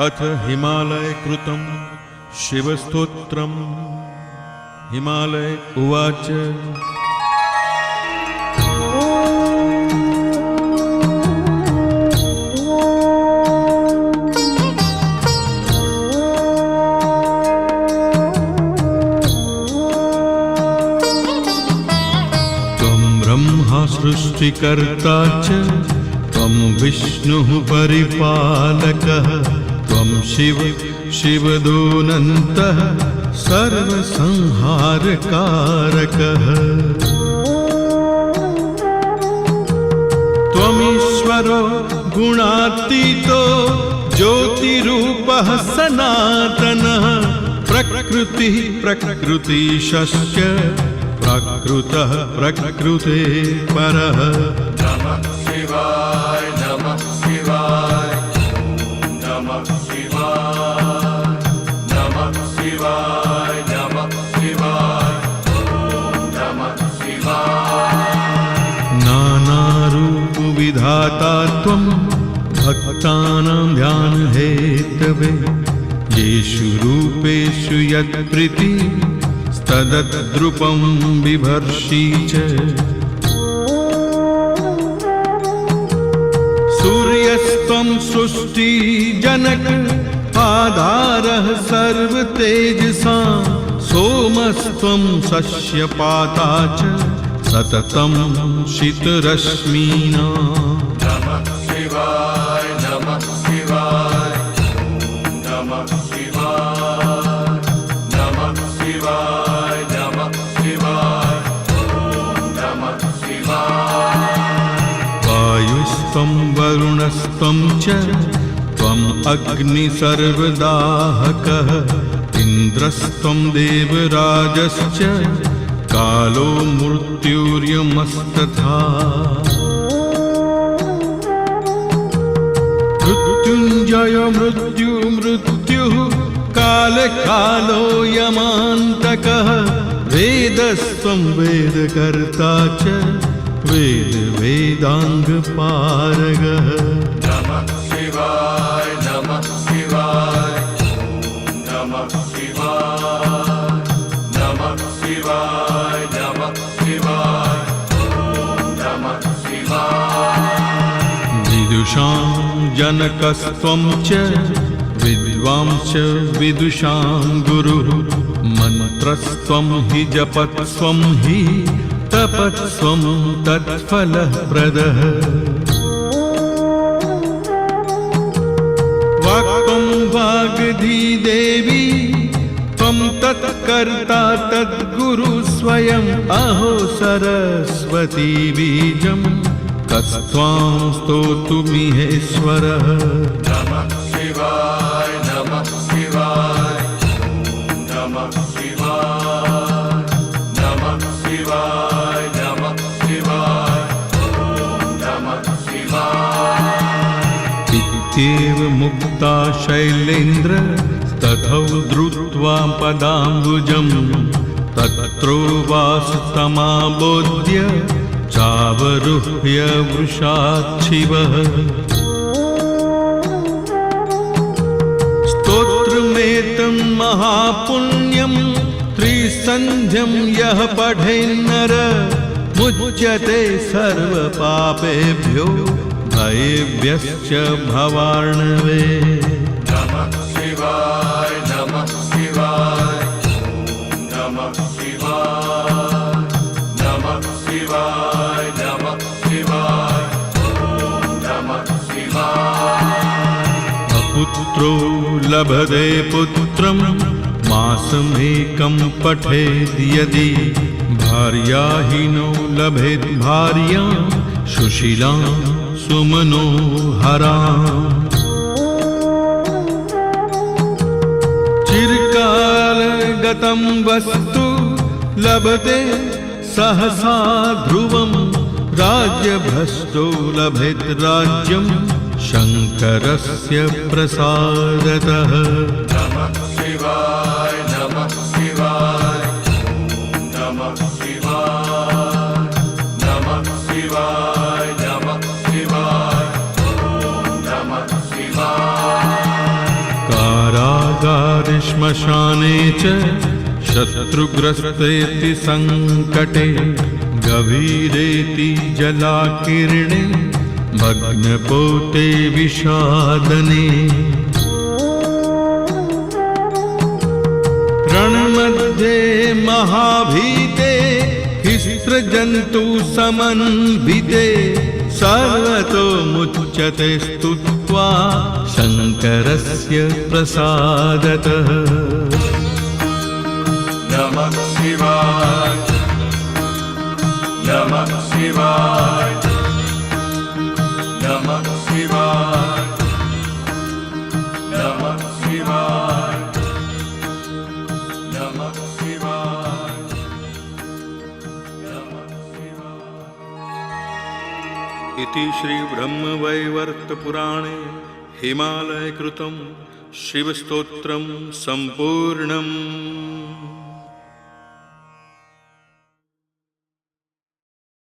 अथ हिमालय कृतं शिवस्तोत्रम्। हिमालय उवाच त्वं ब्रह्मा सृष्टिकर्ता च त्वं विष्णुः परिपालकः त्वं शिव शिवदोऽनन्तः सर्वसंहारकारकः त्वमीश्वरो गुणातीतो ज्योतिरूपः सनातनः प्रकृतिः प्रकृतिशश्च प्रकृतः प्रकृते परः। नमः शिवाय नमः शिवाय नमः शिवाय नमः शिवाय नमः शिवाय नमः शिवाय। नानारूप विधाता त्वं भक्तानां ध्यानहेतवे येषु रूपेषु यत्प्रीति तदद्रूपं बिभर्षि च। सूर्यस्त्वं सृष्टिजनक आधारः सर्वतेजसां सोमस्त्वं शस्यपाता च सततं शीतरश्मीनाम्। नमः शिवाय नमः शिवाय नमः शिवाय नमः शिवाय नमः शिवाय नमः शिवाय। वायुस्त्वं वरुणस्त्वं च त्वम् अग्नि सर्वदाहकः इन्द्रस्त्वं देवराजश्च कालो मृत्युर्यमस्तथा। मृत्युञ्जय मृत्युः कालकालो यमान्तकः वेदस्त्वं वेदकर्ता च वेदाङ्गपारगः। नमः शिवाय नमः शिवाय नमः शिवाय नमः शिवाय नमः शिवाय नमः शिवाय। विदुषां जनकस्त्वं च विद्वांश्च विदुषां गुरुः मन्त्रस्त्वं हि जपत्स्त्वं हि तपस्त्वं तत्फलप्रदः। वाक्त्वं वाग्धिदेवी त्वं तत्कर्ता तद्गुरु स्वयम् अहो सरस्वती बीजं कस्त्वां स्तोतुमिहेश्वरः। नमः शिवाय नमः शिवाय नमः शिवाय नमः शिवाय नमः शिवाय नमः शिवाय। इत्येव मुक्ता शैलेन्द्र तथौ धृत्वा पदाम्बुजं तत्रोवासतमाबोध्य चावरुह्य वृषाच्छिवः। स्तोत्रमेतं महापुण्यं त्रिसन्ध्यं यः पठेन्नर मुच्यते सर्वपापेभ्यो भयेभ्यश्च भवार्णवे। नमः शिवाय नमः शिवाय नमः शिवाय नमः शिवाय नमः शिवाय नमः शिवाय। अपुत्रो लभते पुत्रं मासमेकं पठेद् यदि भार्याहीनो लभेत् भार्यां सुशीलां सुमनोहराम्। चिरकालगतं वस्तु लभते सहसा ध्रुवं राज्यभ्रष्टो लभेत् राज्यं शङ्करस्य प्रसादतः। नमः शिवाय नमः शिवाय नमः शिवाय नमः शिवाय नमः शिवाय श्मशाने च शत्रुग्रस्तेति सङ्कटे गभीरेति जलाकीर्णे भग्नपोते विषादने रणमध्ये महाभीते हिस्रजन्तु समन्विते सर्वतो मुच्यते स्तुत्वा शङ्करस्य प्रसादतः नमः शिवाय नमः शिवाय नमः शिवाय नमः शिवाय नमः शिवाय नमः शिवाय इति श्रीब्रह्मवैवर्तपुराणे हिमालयकृतं शिवस्तोत्रं सम्पूर्णम्।